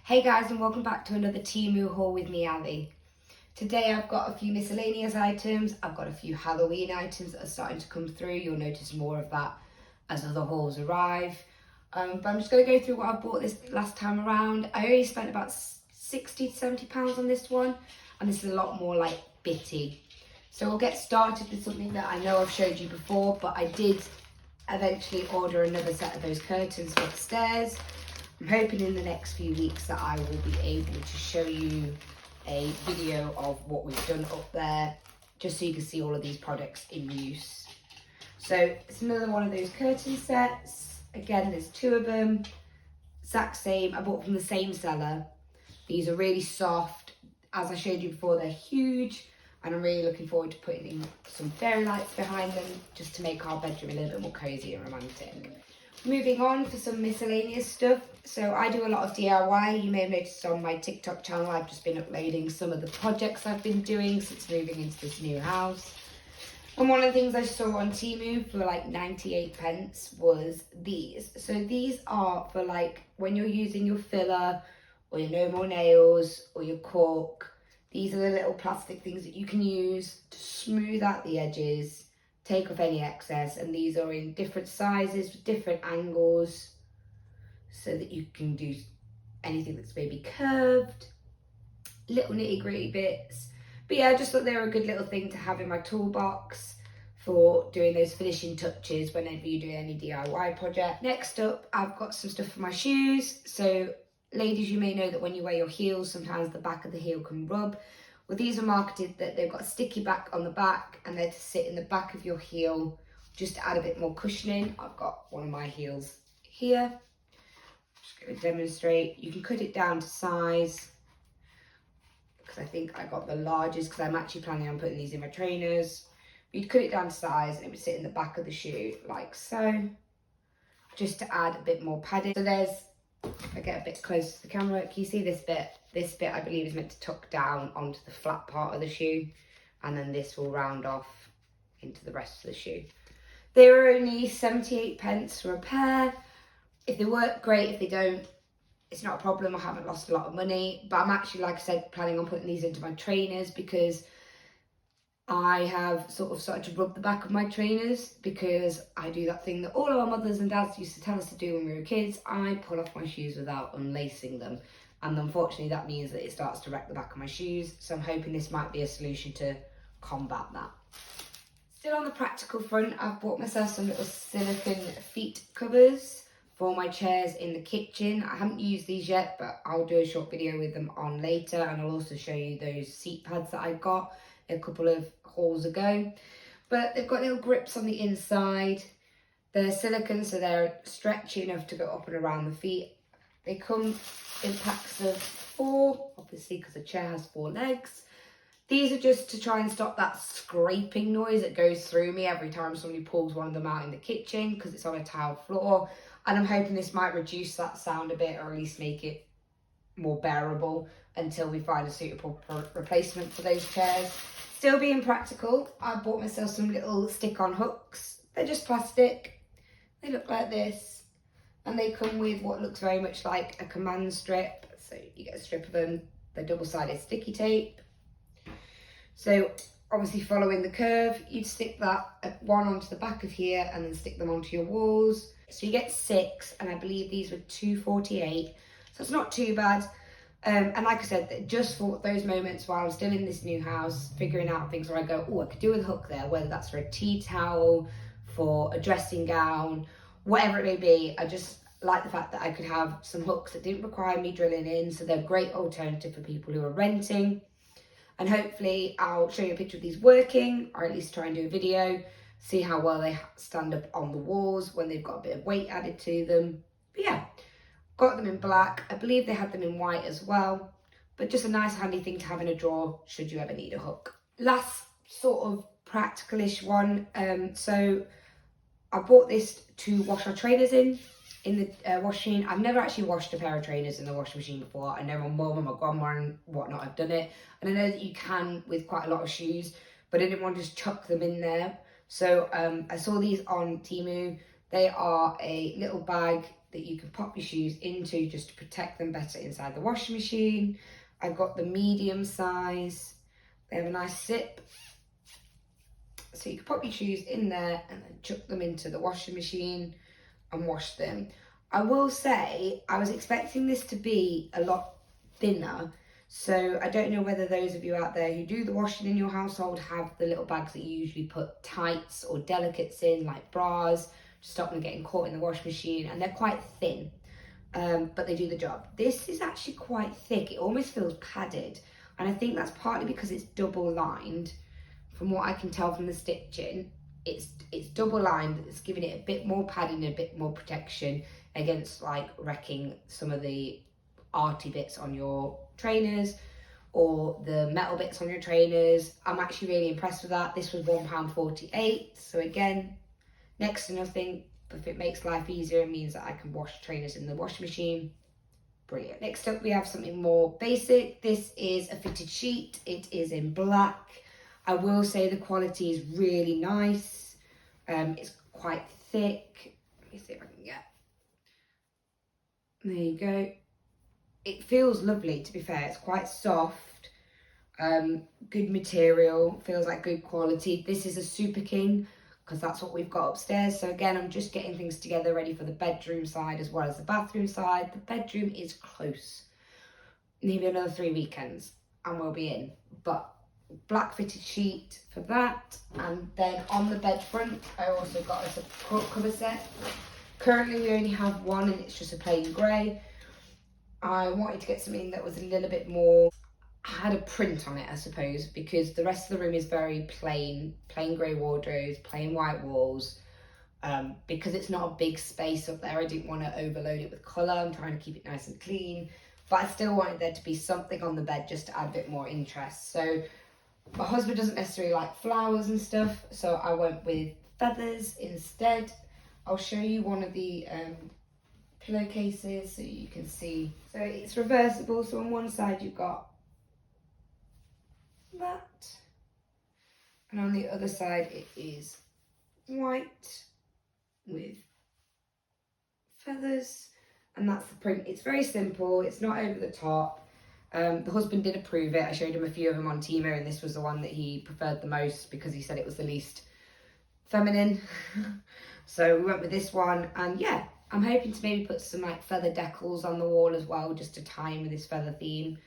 Hey guys, and welcome back to another TEMU haul with me, Ali. Today I've got a few miscellaneous items. I've got a few Halloween items that are starting to come through. You'll notice more of that as other hauls arrive. But I'm just going to go through what I bought this last time around. I only spent about £60 to £70 on this one, and this is a lot more like bitty. So we'll get started with something that I know I've showed you before, but I did eventually order another set of those curtains for upstairs. I'm hoping in the next few weeks that I will be able to show you a video of what we've done up there, just so you can see all of these products in use. So it's another one of those curtain sets. Again, there's two of them, exact same. I bought from the same seller. These are really soft. As I showed you before, they're huge, and I'm really looking forward to putting some fairy lights behind them just to make our bedroom a little bit more cozy and romantic. Moving on for some miscellaneous stuff. So I do a lot of DIY. You may have noticed on my TikTok channel, I've just been uploading some of the projects I've been doing since moving into this new house. And one of the things I saw on TEMU for like 98p was these. So these are for like when you're using your filler or your no more nails or your cork. These are the little plastic things that you can use to smooth out the edges, take off any excess, and these are in different sizes with different angles so that you can do anything that's maybe curved, little nitty gritty bits. But yeah, I just thought they were a good little thing to have in my toolbox for doing those finishing touches whenever you do any DIY project. Next up, I've got some stuff for my shoes. So ladies, you may know that when you wear your heels, sometimes the back of the heel can rub. Well, these are marketed that they've got a sticky back on the back and they're to sit in the back of your heel just to add a bit more cushioning. I've got one of my heels here. Just going to demonstrate. You can cut it down to size because I think I got the largest because I'm actually planning on putting these in my trainers. You'd cut it down to size and it would sit in the back of the shoe like so, just to add a bit more padding. So there's, if I get a bit closer to the camera, can you see this bit? This bit I believe is meant to tuck down onto the flat part of the shoe, and then this will round off into the rest of the shoe. They were only 78p for a pair. If they work, great. If they don't, it's not a problem. I haven't lost a lot of money, but I'm actually, like I said, planning on putting these into my trainers because I have sort of started to rub the back of my trainers because I do that thing that all of our mothers and dads used to tell us to do when we were kids. I pull off my shoes without unlacing them. And unfortunately, that means that it starts to wreck the back of my shoes. So I'm hoping this might be a solution to combat that. Still on the practical front, I've bought myself some little silicone feet covers for my chairs in the kitchen. I haven't used these yet, but I'll do a short video with them on later. And I'll also show you those seat pads that I got a couple of hauls ago. But they've got little grips on the inside. They're silicone, so they're stretchy enough to go up and around the feet. They come in packs of 4, obviously because a chair has 4 legs. These are just to try and stop that scraping noise that goes through me every time somebody pulls one of them out in the kitchen because it's on a tile floor. And I'm hoping this might reduce that sound a bit, or at least make it more bearable until we find a suitable replacement for those chairs. Still being practical, I bought myself some little stick-on hooks. They're just plastic. They look like this. And they come with what looks very much like a command strip. So you get a strip of them. They're double-sided sticky tape. So obviously following the curve, you'd stick that one onto the back of here and then stick them onto your walls. So you get 6, and I believe these were $2.48. So it's not too bad. And like I said, just for those moments while I'm still in this new house, figuring out things where I go, oh, I could do a hook there, whether that's for a tea towel, for a dressing gown, whatever it may be. I just like the fact that I could have some hooks that didn't require me drilling in. So they're a great alternative for people who are renting. And hopefully I'll show you a picture of these working, or at least try and do a video, see how well they stand up on the walls when they've got a bit of weight added to them. But yeah. Got them in black. I believe they had them in white as well, but just a nice handy thing to have in a drawer should you ever need a hook. Last sort of practical-ish one. So I bought this to wash our trainers in the washing machine. I've never actually washed a pair of trainers in the washing machine before. I know my mum and my grandma and whatnot have done it, and I know that you can with quite a lot of shoes, but I didn't want to just chuck them in there. So I saw these on TEMU. They are a little bag that you can pop your shoes into just to protect them better inside the washing machine. I've got the medium size. They have a nice zip. So you can pop your shoes in there and then chuck them into the washing machine and wash them. I will say, I was expecting this to be a lot thinner. So I don't know whether those of you out there who do the washing in your household have the little bags that you usually put tights or delicates in, like bras, to stop them getting caught in the washing machine. And they're quite thin, but they do the job. This is actually quite thick. It almost feels padded. And I think that's partly because it's double lined. From what I can tell from the stitching, it's double lined. It's giving it a bit more padding, a bit more protection against like wrecking some of the arty bits on your trainers or the metal bits on your trainers. I'm actually really impressed with that. This was £1.48. So again, next to nothing. But if it makes life easier, it means that I can wash trainers in the washing machine. Brilliant. Next up, we have something more basic. This is a fitted sheet. It is in black. I will say the quality is really nice. It's quite thick. Let me see if I can get. There you go. It feels lovely, to be fair. It's quite soft. Good material. Feels like good quality. This is a Super King because that's what we've got upstairs. So again, I'm just getting things together ready for the bedroom side as well as the bathroom side. The bedroom is close. Maybe another 3 weekends and we'll be in. But black fitted sheet for that. And then on the bed front, I also got a support cover set. Currently we only have one and it's just a plain grey. I wanted to get something that was a little bit more, had a print on it, I suppose, because the rest of the room is very plain grey wardrobes, plain white walls. Because it's not a big space up there, I didn't want to overload it with colour. I'm trying to keep it nice and clean, but I still wanted there to be something on the bed just to add a bit more interest. So my husband doesn't necessarily like flowers and stuff, so I went with feathers instead. I'll show you one of the pillowcases so you can see. So it's reversible, so on one side you've got that, and on the other side it is white with feathers, and that's the print. It's very simple, it's not over the top. The husband did approve it. I showed him a few of them on TEMU and this was the one that he preferred the most because he said it was the least feminine. So we went with this one, and yeah, I'm hoping to maybe put some like feather decals on the wall as well, just to tie in with this feather theme.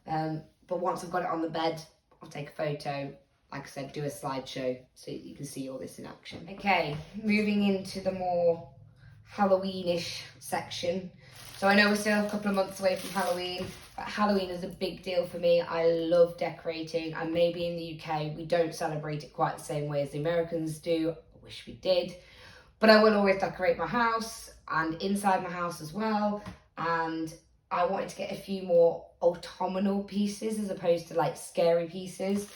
But once I've got it on the bed, I'll take a photo, like I said, do a slideshow so you can see all this in action. Okay, moving into the more Halloweenish section. So I know we're still a couple of months away from Halloween, but Halloween is a big deal for me. I love decorating, and maybe in the UK we don't celebrate it quite the same way as the Americans do. I wish we did. But I will always decorate my house and inside my house as well. And I wanted to get a few more autumnal pieces as opposed to like scary pieces,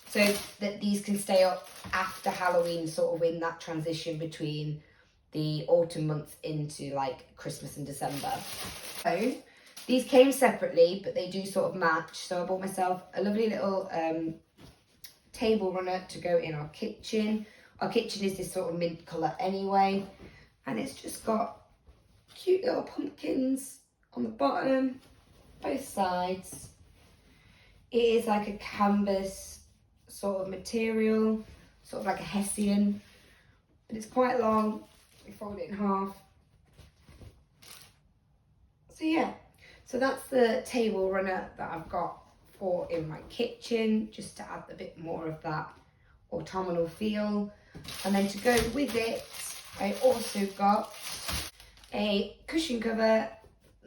so that these can stay up after Halloween, sort of in that transition between the autumn months into like Christmas and December. So these came separately, but they do sort of match. So I bought myself a lovely little table runner to go in our kitchen. Our kitchen is this sort of mint colour anyway, and it's just got cute little pumpkins on the bottom, both sides. It is like a canvas sort of material, sort of like a hessian, but it's quite long. We fold it in half. So yeah, so that's the table runner that I've got for in my kitchen, just to add a bit more of that autumnal feel. And then to go with it, I also got a cushion cover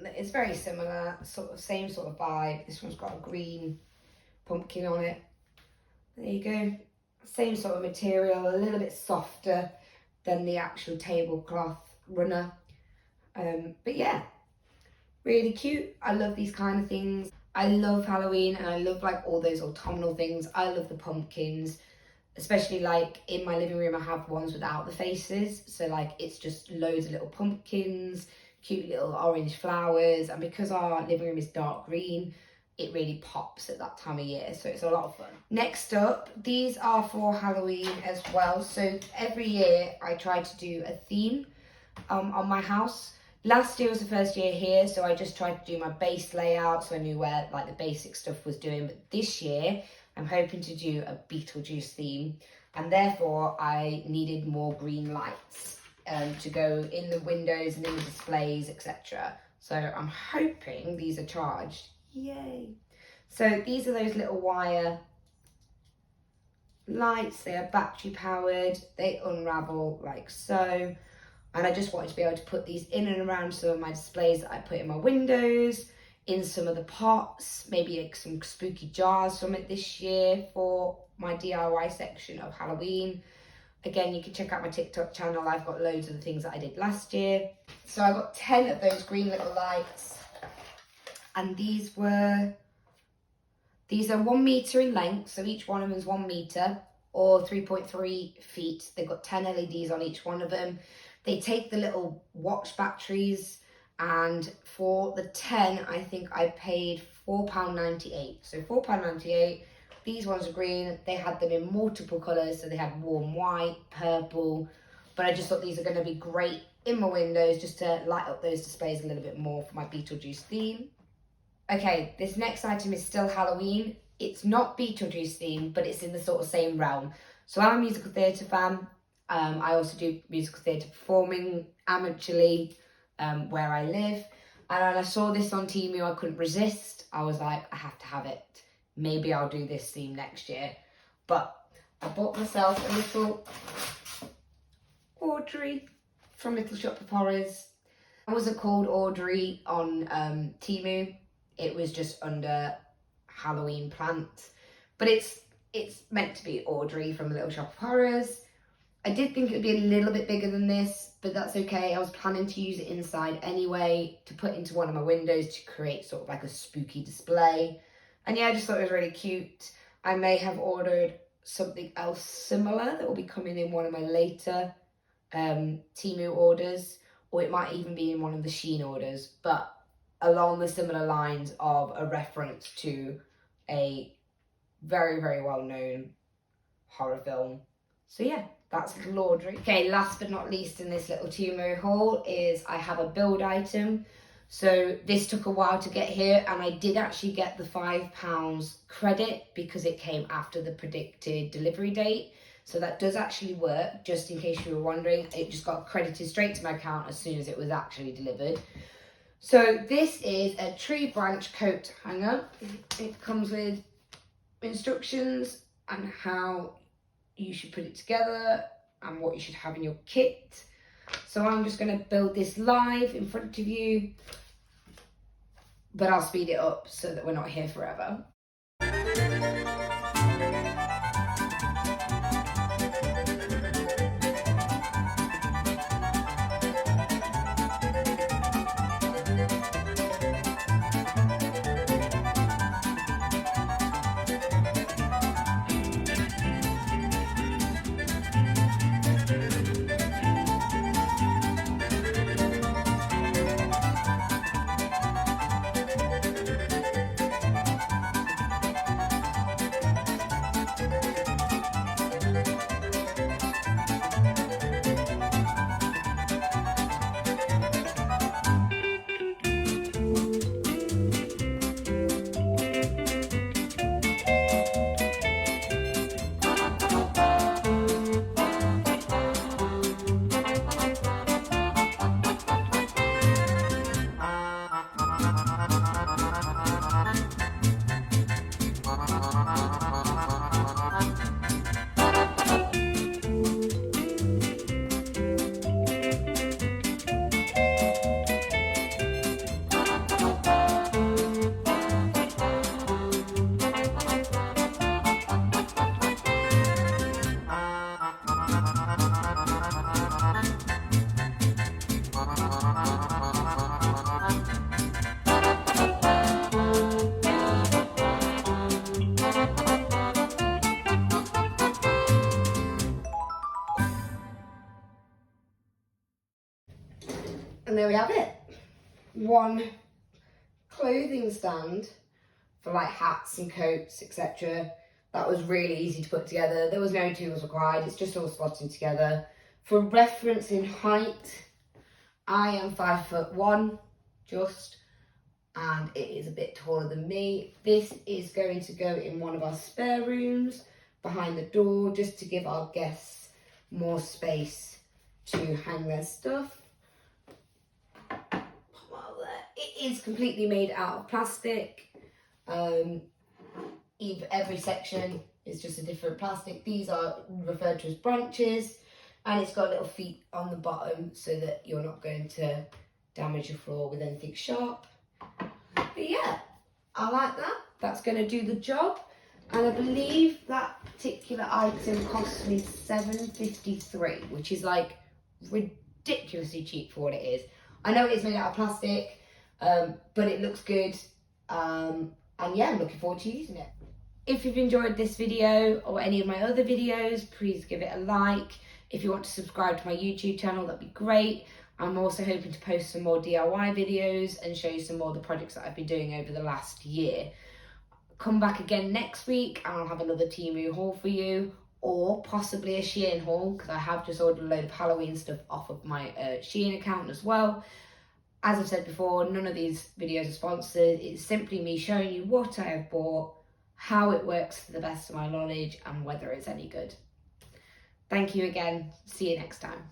that is very similar, sort of same sort of vibe. This one's got a green pumpkin on it. There you go. Same sort of material, a little bit softer than the actual tablecloth runner. But yeah, really cute. I love these kind of things. I love Halloween and I love like all those autumnal things. I love the pumpkins. Especially like in my living room, I have ones without the faces. So like it's just loads of little pumpkins, cute little orange flowers. And because our living room is dark green, it really pops at that time of year. So it's a lot of fun. Next up, these are for Halloween as well. So every year I try to do a theme on my house. Last year was the first year here, so I just tried to do my base layout, so I knew where like the basic stuff was doing. But this year, I'm hoping to do a Beetlejuice theme, and therefore I needed more green lights to go in the windows and in the displays, etc. So I'm hoping these are charged. Yay! So these are those little wire lights. They are battery powered. They unravel like so. And I just wanted to be able to put these in and around some of my displays that I put in my windows, in some of the pots, maybe some spooky jars from it this year for my DIY section of Halloween. Again, you can check out my TikTok channel. I've got loads of the things that I did last year. So I got 10 of those green little lights. And these are 1 meter in length. So each one of them is 1 meter or 3.3 feet. They've got 10 LEDs on each one of them. They take the little watch batteries, and for the 10, I think I paid £4.98. So £4.98. These ones are green. They had them in multiple colours, so they had warm white, purple, but I just thought these are going to be great in my windows just to light up those displays a little bit more for my Beetlejuice theme. Okay, this next item is still Halloween. It's not Beetlejuice themed, but it's in the sort of same realm. So I'm a musical theatre fan. I also do musical theatre performing amateurly where I live. And when I saw this on TEMU, I couldn't resist. I was like, I have to have it. Maybe I'll do this theme next year. But I bought myself a little Audrey from Little Shop of Horrors. I wasn't called Audrey on TEMU. It was just under Halloween plant. But it's meant to be Audrey from Little Shop of Horrors. I did think it would be a little bit bigger than this, but that's okay. I was planning to use it inside anyway, to put into one of my windows to create sort of like a spooky display. And yeah, I just thought it was really cute. I may have ordered something else similar that will be coming in one of my later TEMU orders, or it might even be in one of the Shein orders, but along the similar lines of a reference to a very, very well-known horror film. So yeah, that's Little Audrey. Okay, last but not least in this little TEMU haul is I have a build item. So this took a while to get here, and I did actually get the £5 credit because it came after the predicted delivery date. So that does actually work, just in case you were wondering. It just got credited straight to my account as soon as it was actually delivered. So this is a tree branch coat hanger. It comes with instructions on how you should put it together and what you should have in your kit. So I'm just going to build this live in front of you, but I'll speed it up so that we're not here forever. And there we have it. One clothing stand for like hats and coats, etc. That was really easy to put together. There was no tools required. It's just all slotting together. For reference in height, I am 5'1", just, and it is a bit taller than me. This is going to go in one of our spare rooms behind the door, just to give our guests more space to hang their stuff. It is completely made out of plastic. Every section is just a different plastic. These are referred to as branches, and it's got little feet on the bottom so that you're not going to damage your floor with anything sharp. But yeah, I like that. That's going to do the job. And I believe that particular item cost me £7.53, which is like ridiculously cheap for what it is. I know it's made out of plastic, but it looks good. And yeah, I'm looking forward to using it. If you've enjoyed this video or any of my other videos, please give it a like. If you want to subscribe to my YouTube channel, that'd be great. I'm also hoping to post some more DIY videos and show you some more of the projects that I've been doing over the last year. Come back again next week and I'll have another TEMU haul for you, or possibly a Shein haul, because I have just ordered a load of Halloween stuff off of my Shein account as well. As I've said before, none of these videos are sponsored. It's simply me showing you what I have bought, how it works to the best of my knowledge, and whether it's any good. Thank you again. See you next time.